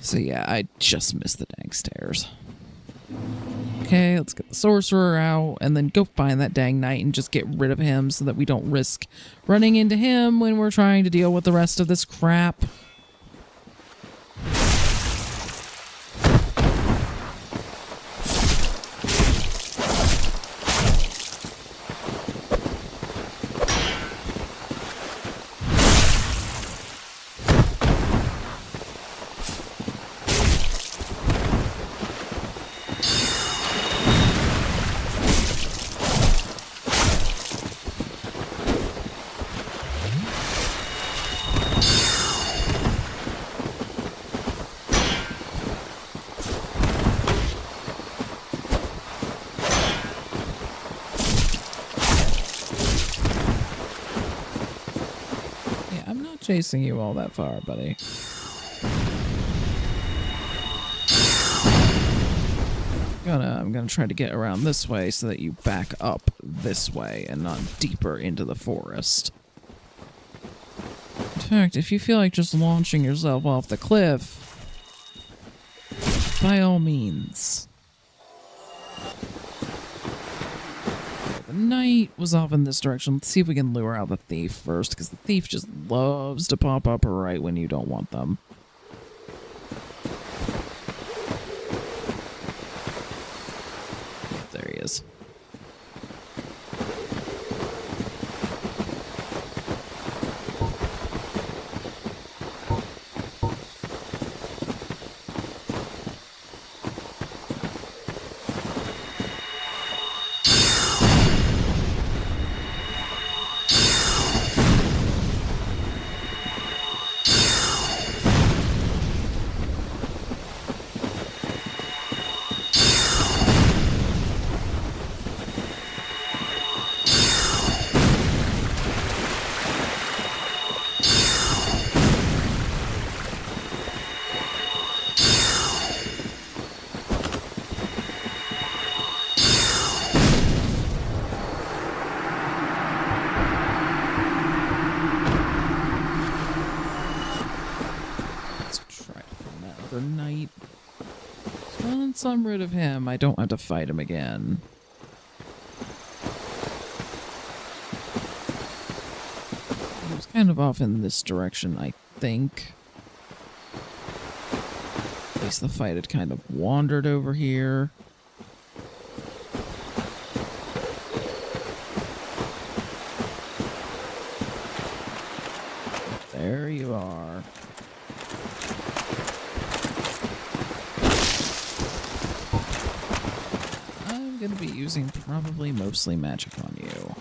So yeah, I just missed the dang stairs. Okay, let's get the sorcerer out and then go find that dang knight and just get rid of him so that we don't risk running into him when we're trying to deal with the rest of this crap. Chasing you all that far, buddy. I'm gonna try to get around this way so that you back up this way and not deeper into the forest. In fact, if you feel like just launching yourself off the cliff, by all means. The knight was off in this direction. Let's see if we can lure out the thief first, because the thief just loves to pop up right when you don't want them. There he is. Knight. So once I'm rid of him, I don't have to fight him again. He was kind of off in this direction, I think. At least the fight had kind of wandered over here. There you are. Going to be using probably mostly magic on you.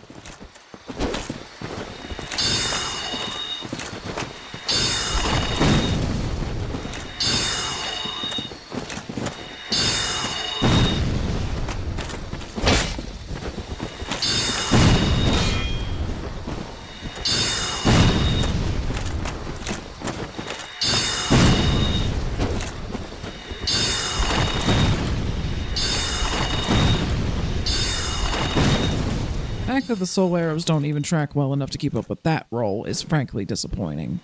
The fact that the soul arrows don't even track well enough to keep up with that roll is frankly disappointing.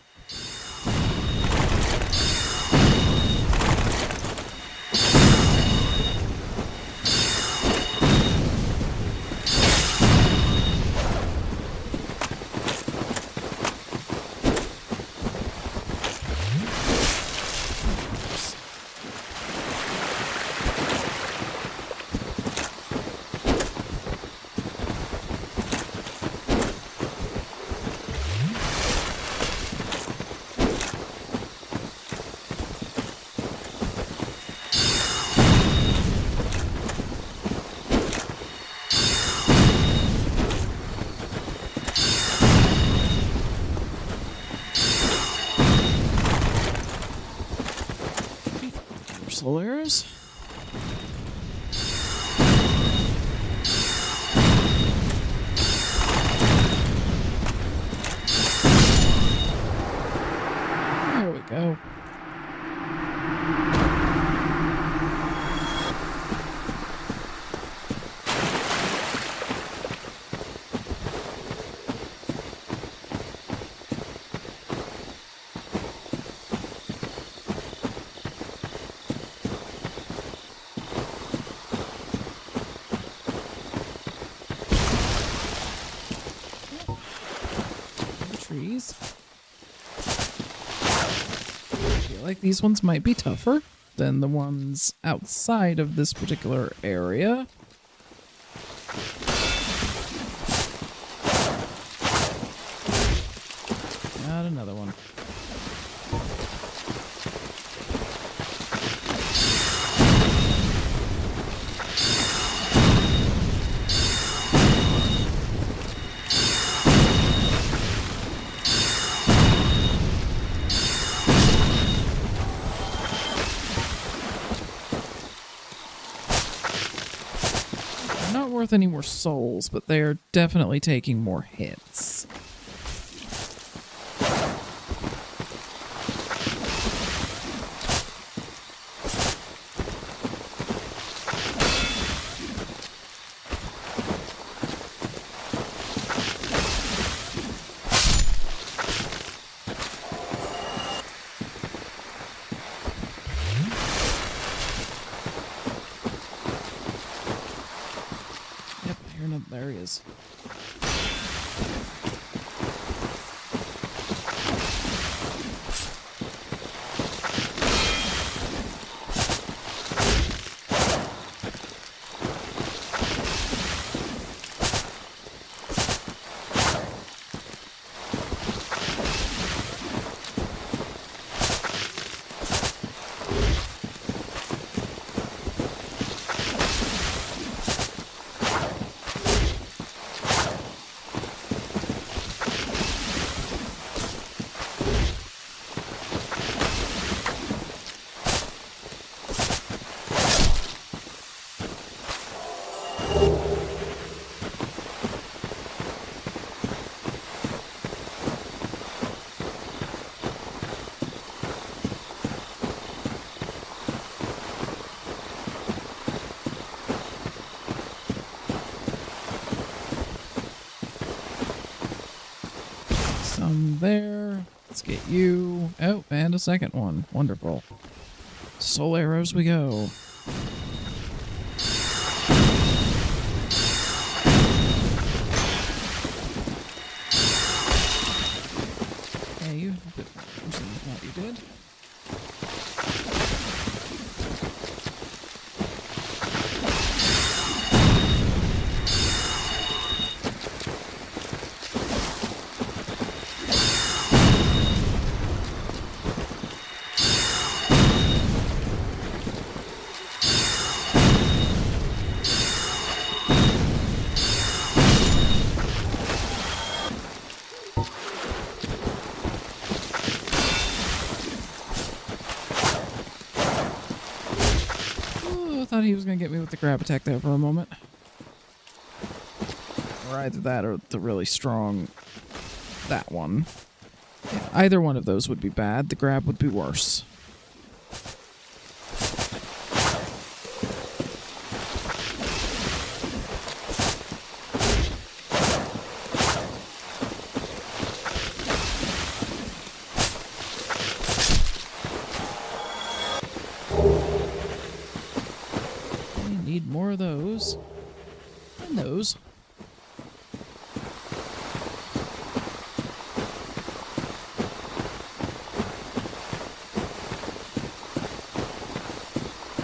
Soul arrows? There we go. these. I feel like these ones might be tougher than the ones outside of this particular area. Got another one. Not worth any more souls, but they're definitely taking more hits. There he is. Some there. Let's get you. Oh, and a second one. Wonderful. Soul arrows we go. Hey, you have a bit more arrows than I thought you did. Thought he was going to get me with the grab attack there for a moment. Or either that or the really strong... that one. Yeah, either one of those would be bad. The grab would be worse. Need more of those. And those.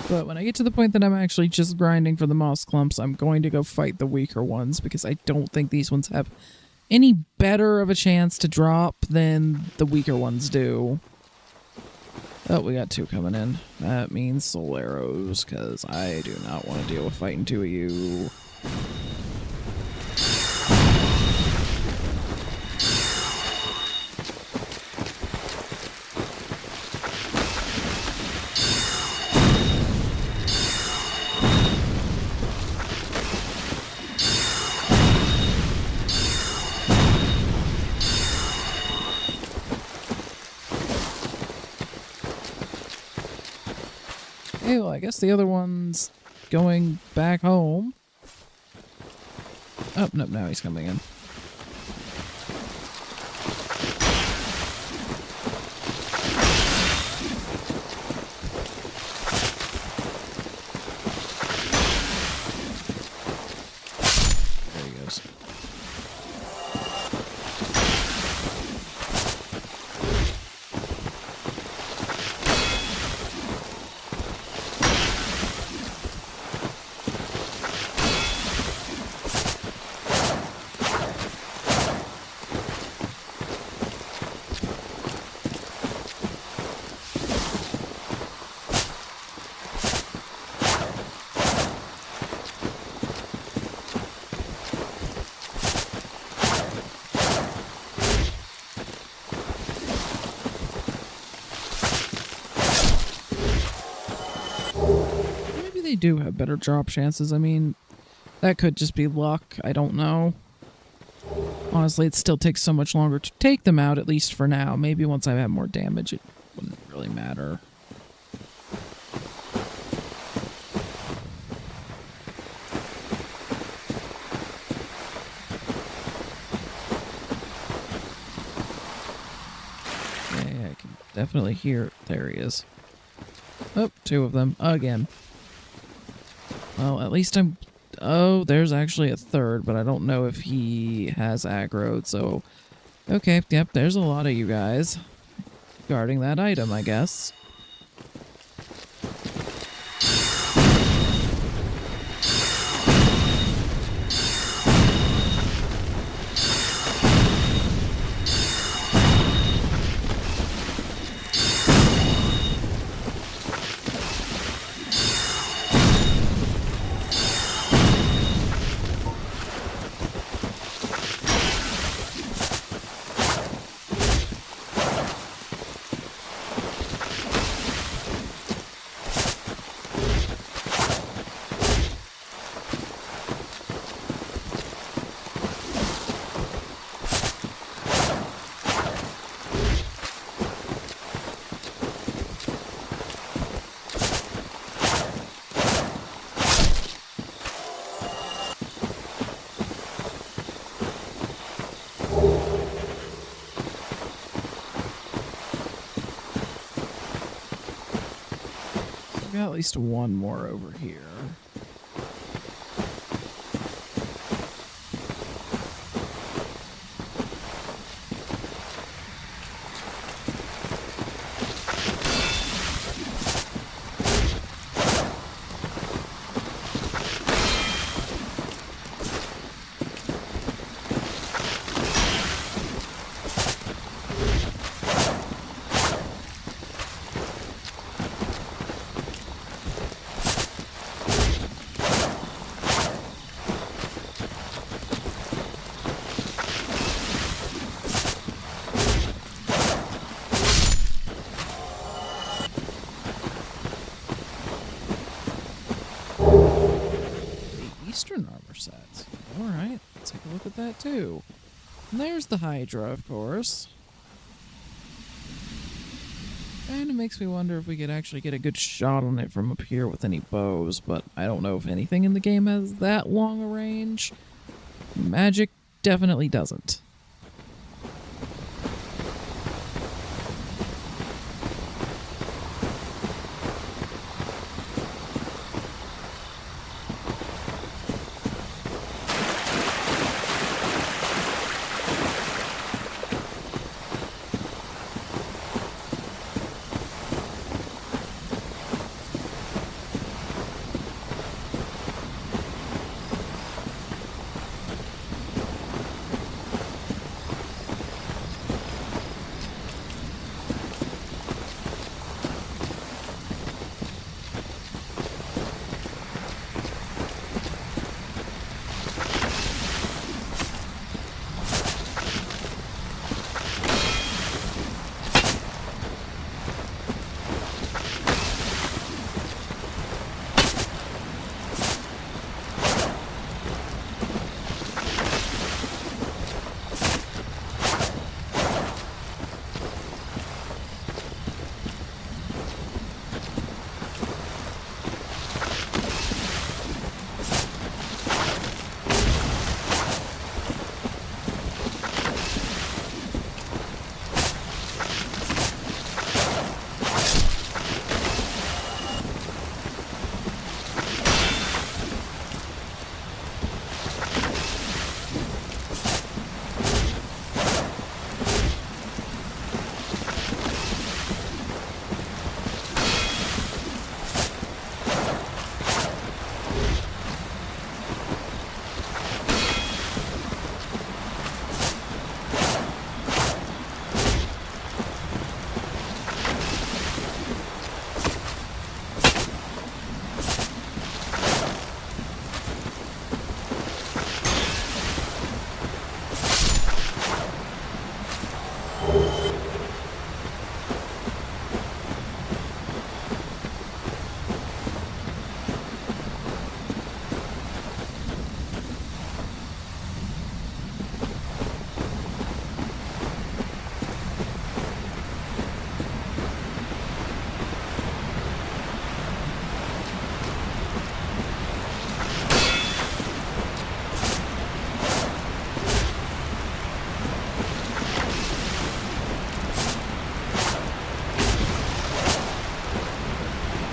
But when I get to the point that I'm actually just grinding for the moss clumps, I'm going to go fight the weaker ones because I don't think these ones have any better of a chance to drop than the weaker ones do. Oh, we got two coming in. That means soul arrows, because I do not want to deal with fighting two of you. Okay, well, I guess the other one's going back home. Oh, nope, now he's coming in. There he goes. do have better drop chances. I mean, that could just be luck. I don't know. Honestly, it still takes so much longer to take them out, at least for now. Maybe once I have more damage, it wouldn't really matter. Yeah, I can definitely hear. There he is. Oh, two of them. Again. Well, at least I'm... Oh, there's actually a third, but I don't know if he has aggroed, so... Okay, yep, there's a lot of you guys guarding that item, I guess. Got at least one more over here. Eastern armor sets. Alright, let's take a look at that too. And there's the Hydra, of course. Kinda makes me wonder if we could actually get a good shot on it from up here with any bows, but I don't know if anything in the game has that long a range. Magic definitely doesn't.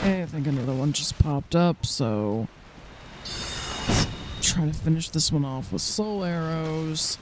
Okay, I think another one just popped up, so let's try to finish this one off with soul arrows.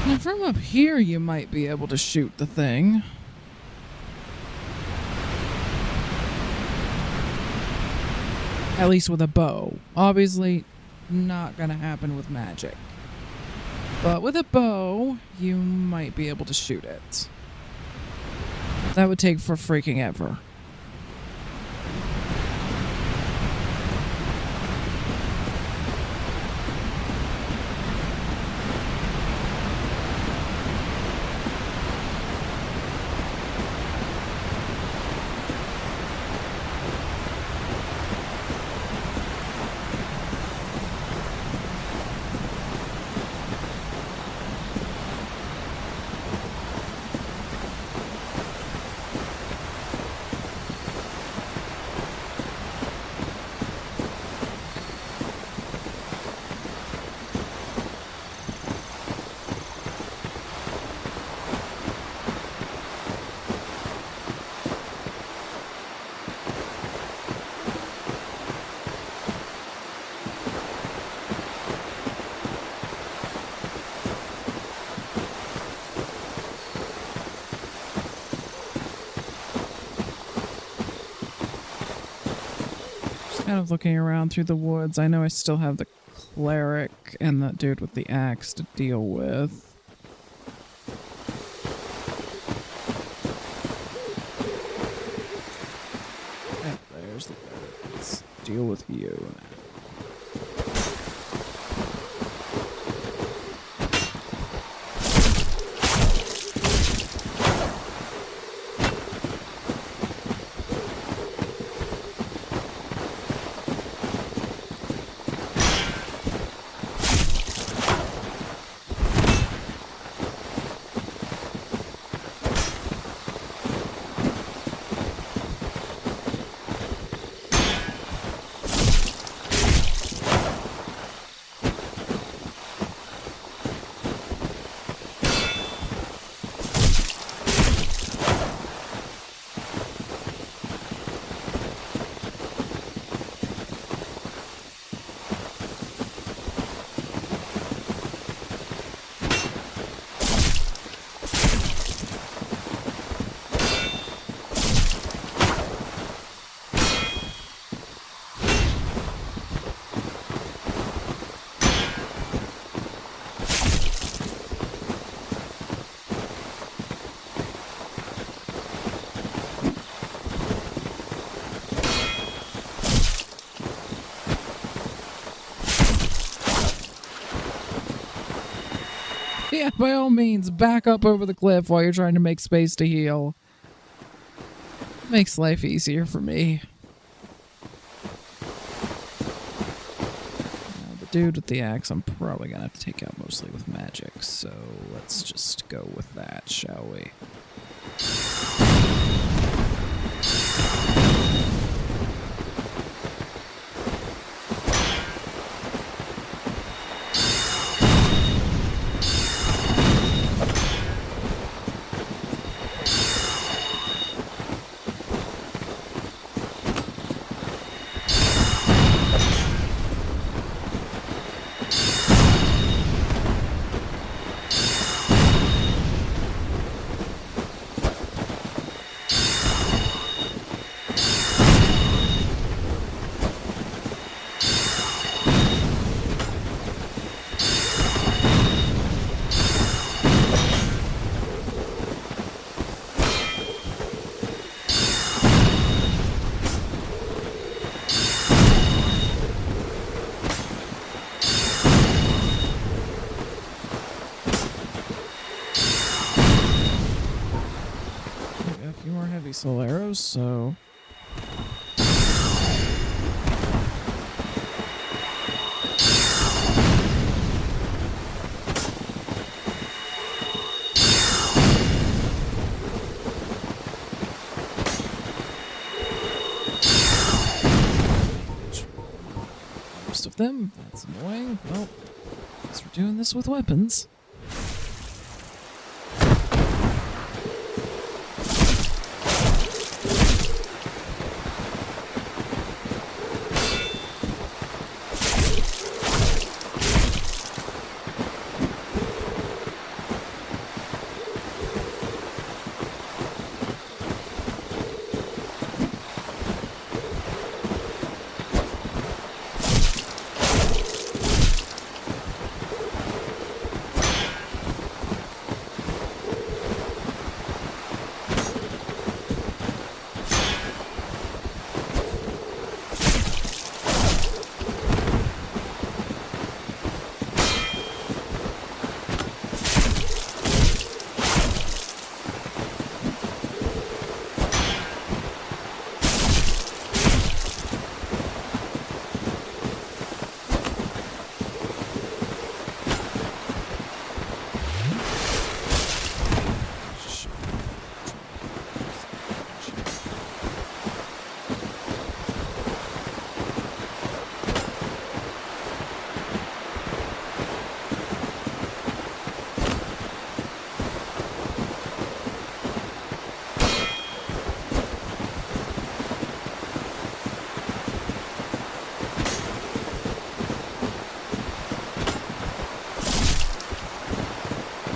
Now from up here you might be able to shoot the thing. At least with a bow. Obviously not gonna happen with magic. But with a bow, you might be able to shoot it. That would take for freaking ever. Kind of looking around through the woods. I know I still have the cleric and that dude with the axe to deal with. And there's the cleric. Let's deal with you. Yeah, by all means, back up over the cliff while you're trying to make space to heal. Makes life easier for me. Now, the dude with the axe, I'm probably gonna have to take out mostly with magic, so let's just go with that, shall we? few more heavy soul arrows, so... Most of them. That's annoying. Well, guess we're doing this with weapons.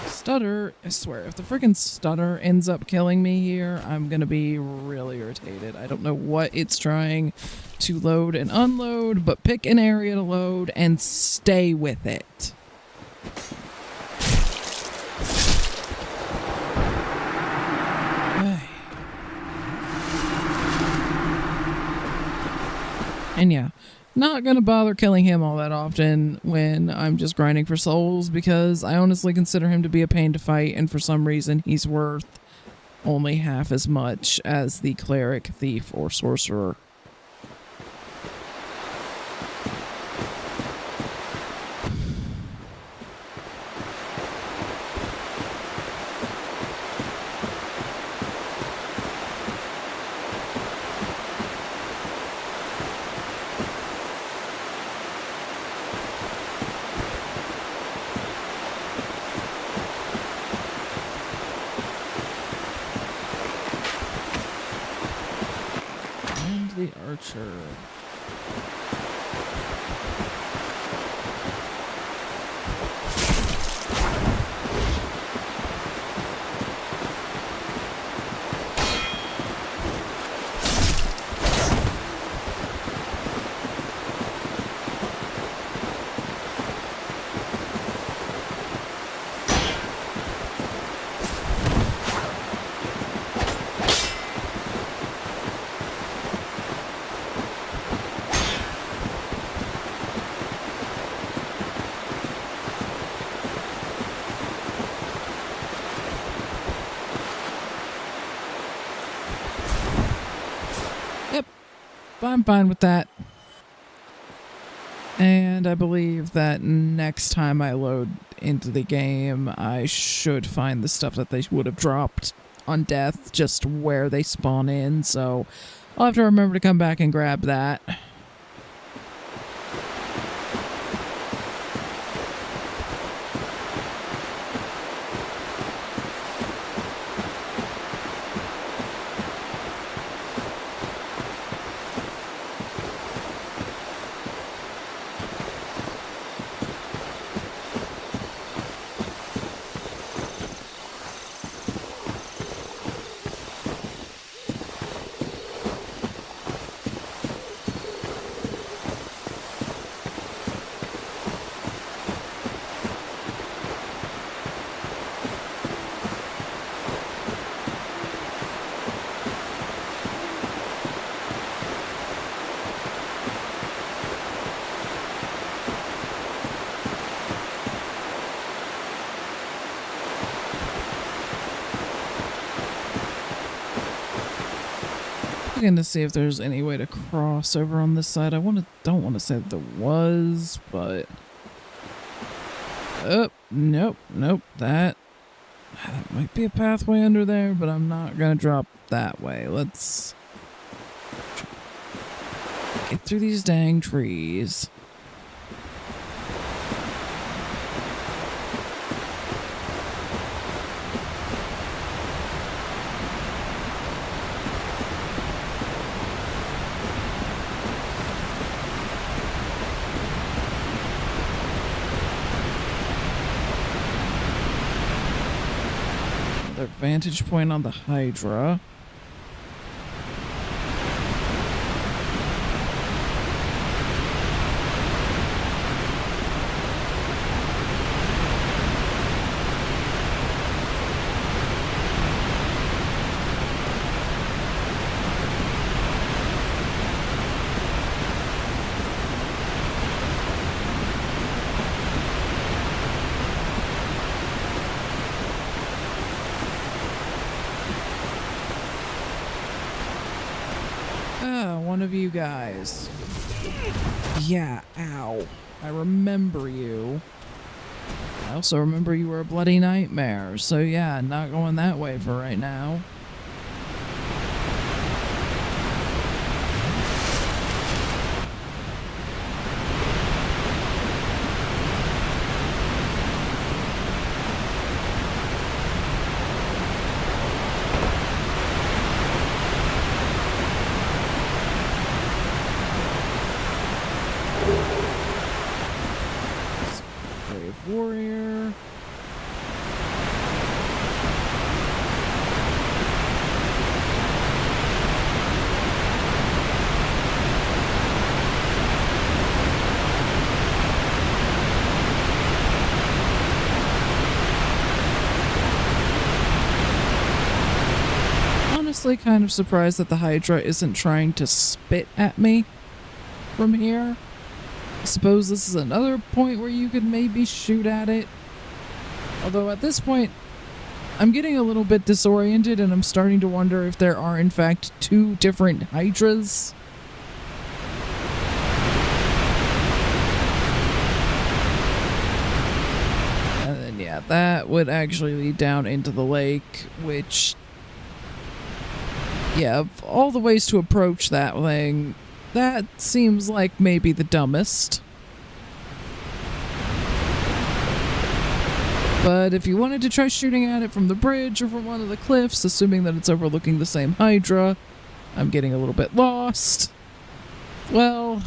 Stutter, I swear, if the freaking stutter ends up killing me here, I'm gonna be really irritated. I don't know what it's trying to load and unload, but pick an area to load and stay with it. And yeah, not gonna bother killing him all that often when I'm just grinding for souls, because I honestly consider him to be a pain to fight, and for some reason he's worth only half as much as the cleric, thief, or sorcerer. The archer. I'm fine with that. And I believe that next time I load into the game, I should find the stuff that they would have dropped on death just where they spawn in. So I'll have to remember to come back and grab that. looking to see if there's any way to cross over on this side. Don't want to say that there was, but oh, nope. That might be a pathway under there, but I'm not gonna drop that way. Let's get through these dang trees. Vantage point on the Hydra. One of you guys. Yeah, ow. I remember you. I also remember you were a bloody nightmare, so yeah, not going that way for right now. Warrior. Honestly, kind of surprised that the Hydra isn't trying to spit at me from here. I suppose this is another point where you could maybe shoot at it. Although at this point, I'm getting a little bit disoriented and I'm starting to wonder if there are in fact two different Hydras. And then yeah, that would actually lead down into the lake, which, yeah, of all the ways to approach that thing, that seems like maybe the dumbest. But if you wanted to try shooting at it from the bridge or from one of the cliffs, assuming that it's overlooking the same Hydra, I'm getting a little bit lost. Well,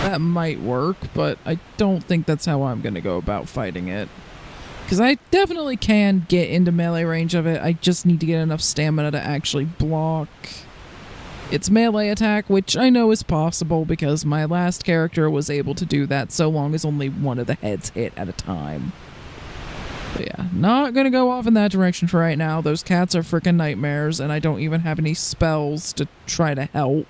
that might work, but I don't think that's how I'm going to go about fighting it. Because I definitely can get into melee range of it, I just need to get enough stamina to actually block its melee attack, which I know is possible because my last character was able to do that so long as only one of the heads hit at a time. But yeah, not gonna go off in that direction for right now. Those cats are freaking nightmares, and I don't even have any spells to try to help.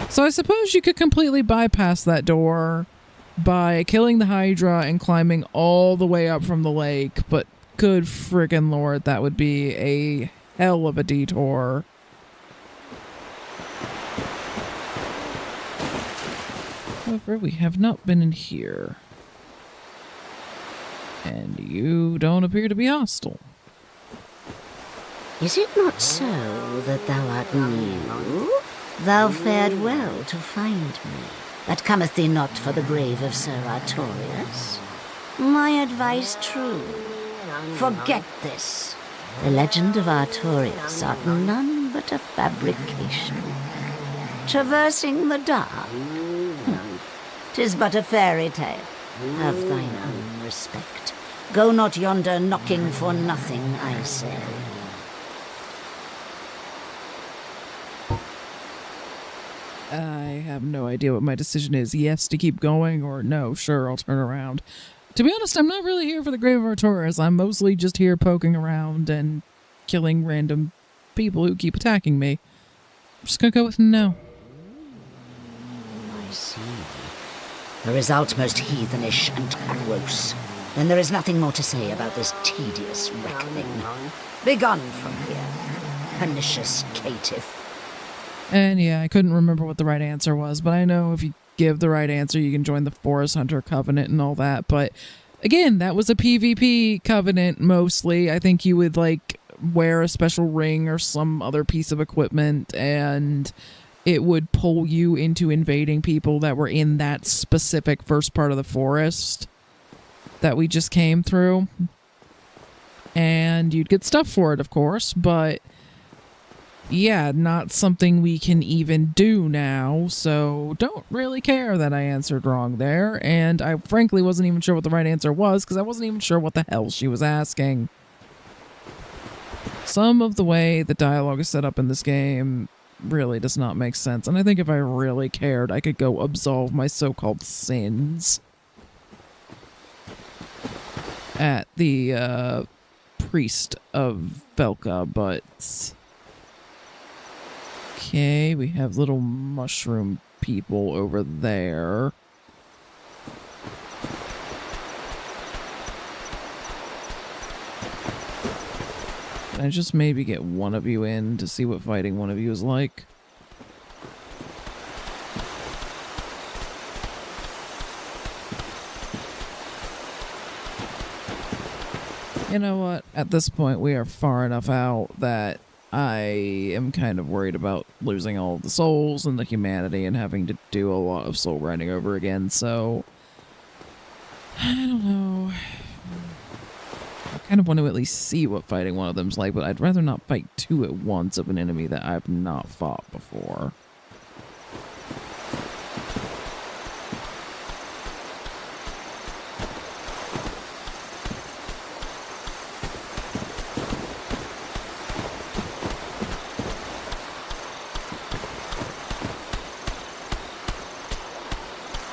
So I suppose you could completely bypass that door by killing the Hydra and climbing all the way up from the lake, but good friggin' lord, that would be a hell of a detour. However, we have not been in here. And you don't appear to be hostile. Is it not so that thou art new? Thou fared well to find me. That cometh thee not for the grave of Sir Artorius? My advice true. Forget this. The legend of Artorius art none but a fabrication. Traversing the dark. 'Tis but a fairy tale. Have thine own respect. Go not yonder knocking for nothing, I say. I have no idea what my decision is. Yes to keep going, or no, sure, I'll turn around. To be honest, I'm not really here for the Grave of Artorius. I'm mostly just here poking around and killing random people who keep attacking me. I'm just gonna go with no. I see. The result most heathenish and gross. Then there is nothing more to say about this tedious reckoning. Begone from here, pernicious caitiff. And yeah, I couldn't remember what the right answer was, but I know if you give the right answer, you can join the Forest Hunter Covenant and all that. But again, that was a PvP covenant mostly. I think you would like wear a special ring or some other piece of equipment, and it would pull you into invading people that were in that specific first part of the forest that we just came through. And you'd get stuff for it, of course, but yeah, not something we can even do now, so don't really care that I answered wrong there, and I frankly wasn't even sure what the right answer was because I wasn't even sure what the hell she was asking. Some of the way the dialogue is set up in this game really does not make sense, and I think if I really cared, I could go absolve my so-called sins at the priest of Velka, but okay, we have little mushroom people over there. Can I just maybe get one of you in to see what fighting one of you is like? You know what? At this point, we are far enough out that I am kind of worried about losing all of the souls and the humanity and having to do a lot of soul grinding over again, so I don't know. I kind of want to at least see what fighting one of them's like, but I'd rather not fight two at once of an enemy that I've not fought before.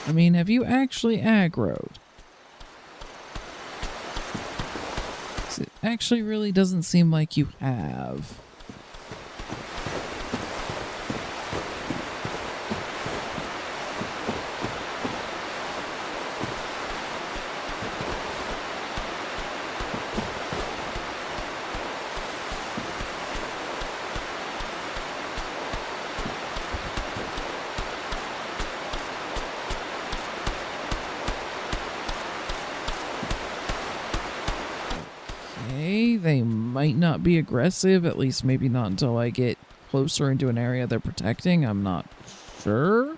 I mean, have you actually aggroed? It actually really doesn't seem like you have. They might not be aggressive, at least maybe not until I get closer into an area they're protecting. I'm not sure.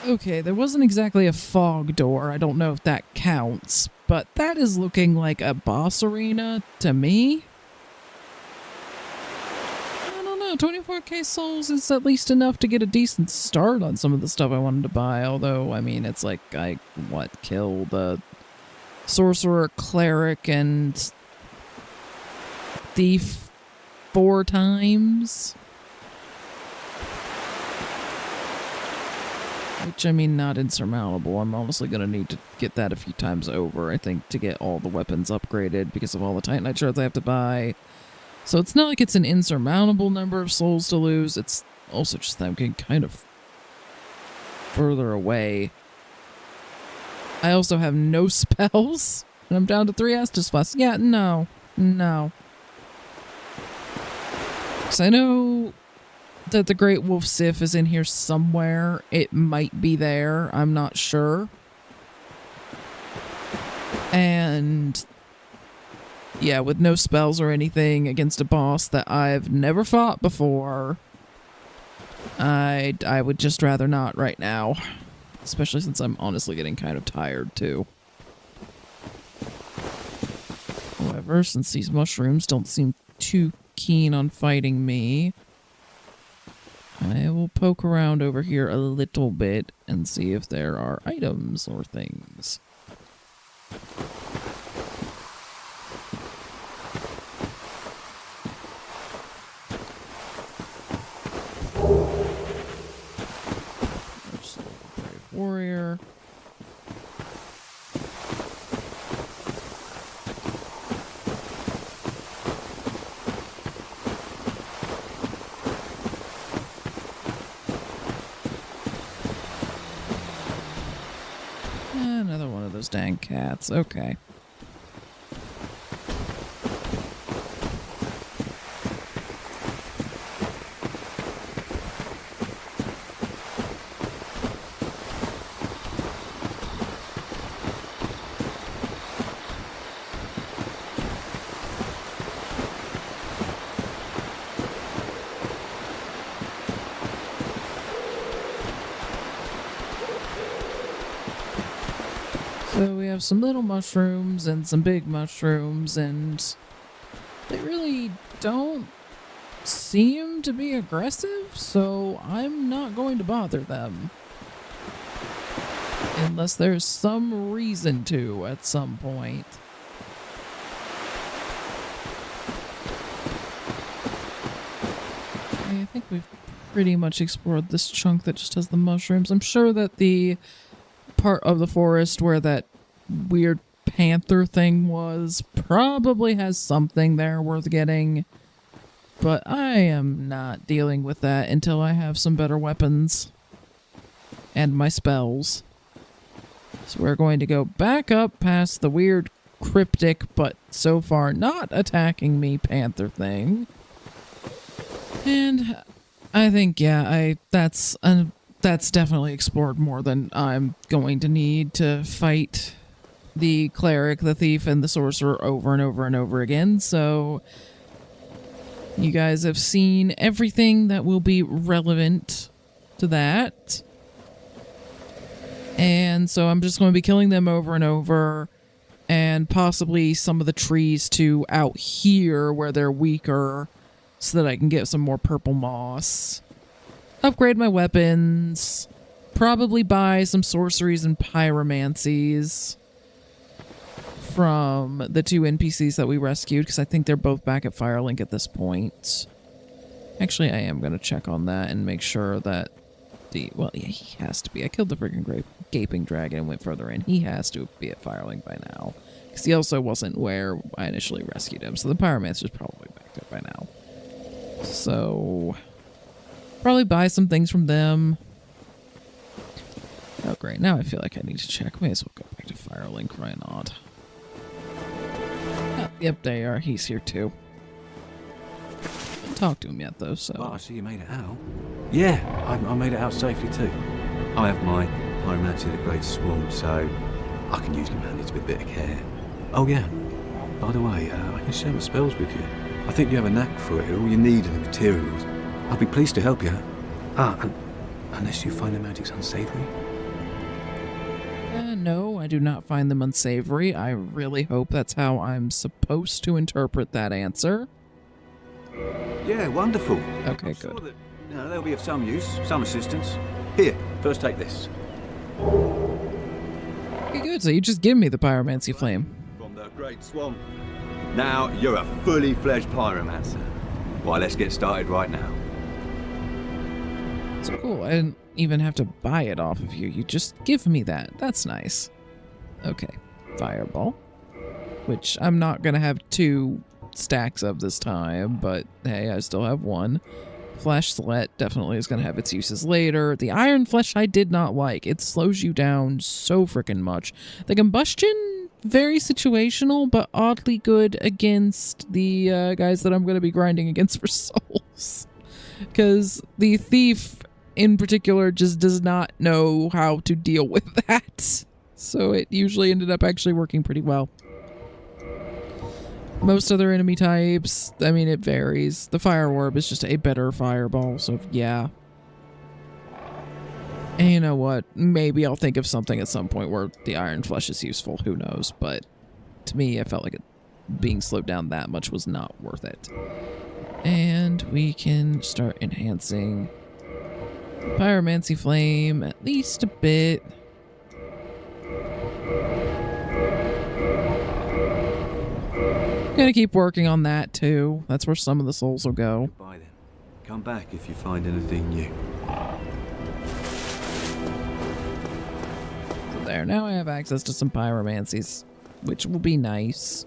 Okay, there wasn't exactly a fog door. I don't know if that counts, but that is looking like a boss arena to me. I don't know, 24k souls is at least enough to get a decent start on some of the stuff I wanted to buy, although, I mean, it's like I, kill the sorcerer, cleric, and thief 4 times? Which, I mean, not insurmountable. I'm honestly going to need to get that a few times over, I think, to get all the weapons upgraded because of all the Titanite shards I have to buy. So it's not like it's an insurmountable number of souls to lose. It's also just that I'm getting kind of further away. I also have no spells, and I'm down to 3 Estus Flasks. Yeah, no. Because I know that the Great Wolf Sif is in here somewhere. It might be there. I'm not sure. And yeah, with no spells or anything against a boss that I've never fought before, I would just rather not right now. Especially since I'm honestly getting kind of tired too. However, since these mushrooms don't seem too keen on fighting me, I will poke around over here a little bit and see if there are items or things. There's a brave warrior. Another one of those dang cats. Okay. So we have some little mushrooms and some big mushrooms, and they really don't seem to be aggressive, so I'm not going to bother them. Unless there's some reason to at some point. I think we've pretty much explored this chunk that just has the mushrooms. I'm sure that the part of the forest where that weird panther thing was probably has something there worth getting, but I am not dealing with that until I have some better weapons and my spells. So we're going to go back up past the weird cryptic but so far not attacking me panther thing, and I think that's definitely explored more than I'm going to need to fight the cleric, the thief, and the sorcerer over and over and over again. So you guys have seen everything that will be relevant to that. And so I'm just going to be killing them over and over, and possibly some of the trees too out here where they're weaker so that I can get some more purple moss. Upgrade my weapons. Probably buy some sorceries and pyromancies from the 2 NPCs that we rescued, because I think they're both back at Firelink at this point. Actually, I am going to check on that and make sure that well, yeah, he has to be. I killed the freaking gaping dragon and went further in. He has to be at Firelink by now, because he also wasn't where I initially rescued him, so the pyromancer's probably back there by now. So probably buy some things from them. Oh, great. Now I feel like I need to check. May as well go back to Firelink. Why not? Oh, yep, they are. He's here, too. Haven't talked to him yet, though, so... Well, I see you made it out. Yeah, I made it out safely, too. I have my pyromancy, the Great Swamp, so I can usually manage with a bit of care. Oh, yeah. By the way, I can share my spells with you. I think you have a knack for it. All you need are the materials. I'd be pleased to help you. And unless you find the magic's unsavory, No, I do not find them unsavory. I really hope that's how I'm supposed to interpret that answer. Yeah, wonderful. Okay, I'm sure good. that, they'll be of some use, some assistance. Here, first take this. Okay, good. So you just give me the pyromancy flame. From the Great Swamp. Now you're a fully fledged pyromancer. Why, let's get started right now. So cool. I didn't even have to buy it off of you. You just give me that. That's nice. Okay. Fireball. Which I'm not going to have 2 stacks of this time, but hey, I still have 1. Flash Slet definitely is going to have its uses later. The Iron Flesh I did not like. It slows you down so freaking much. The Combustion, very situational, but oddly good against the guys that I'm going to be grinding against for souls. Because the Thief in particular just does not know how to deal with that. So it usually ended up actually working pretty well. Most other enemy types, I mean, it varies. The Fire Orb is just a better fireball, so yeah. And you know what? Maybe I'll think of something at some point where the Iron Flesh is useful. Who knows? But to me, I felt like being slowed down that much was not worth it. And we can start enhancing Pyromancy Flame at least a bit. Gonna keep working on that too. That's where some of the souls will go. Goodbye then. Come back if you find anything new. So there, now I have access to some pyromancies, which will be nice.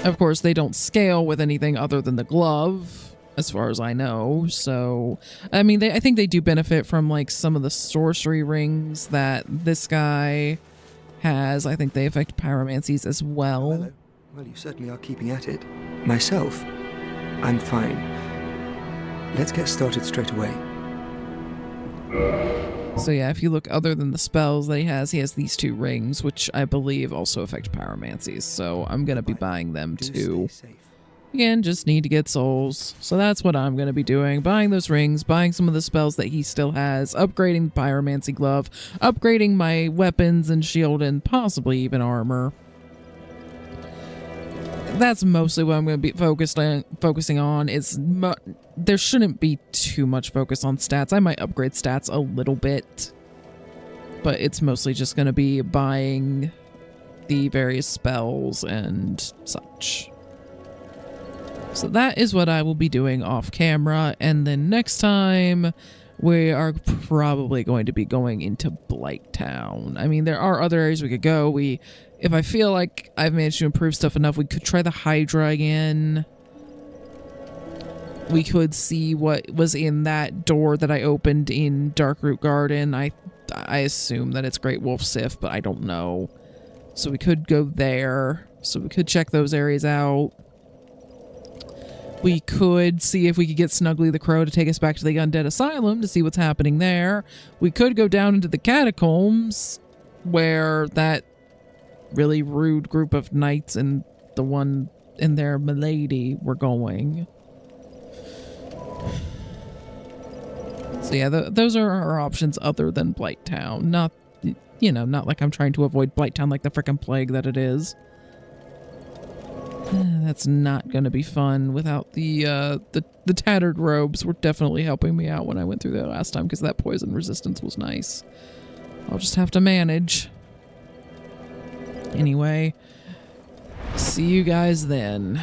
Of course, they don't scale with anything other than the glove, as far as I know. So, I mean, I think they do benefit from like some of the sorcery rings that this guy has. I think they affect pyromancies as well. Hello. Well, you certainly are keeping at it. Myself, I'm fine. Let's get started straight away. So yeah, if you look other than the spells that he has these 2 rings, which I believe also affect pyromancies. So I'm going to be buying them too. Stay safe. Again, just need to get souls. So that's what I'm going to be doing. Buying those rings, buying some of the spells that he still has, upgrading the pyromancy glove, upgrading my weapons and shield, and possibly even armor. That's mostly what I'm going to be focusing on. There shouldn't be too much focus on stats. I might upgrade stats a little bit, but it's mostly just going to be buying the various spells and such. So that is what I will be doing off camera, and then next time we are probably going to be going into Blighttown. I mean, there are other areas we could go. If I feel like I've managed to improve stuff enough, we could try the Hydra again. We could see what was in that door that I opened in Darkroot Garden. I assume that it's Great Wolf Sif, but I don't know. So we could go there. So we could check those areas out. We could see if we could get Snuggly the Crow to take us back to the Undead Asylum to see what's happening there. We could go down into the catacombs where that really rude group of knights and the one in their milady were going. So yeah, those are our options other than Blighttown. Not, not like I'm trying to avoid Blighttown like the frickin' plague that it is. That's not going to be fun without the tattered robes were definitely helping me out when I went through there last time because that poison resistance was nice. I'll just have to manage. Anyway, see you guys then.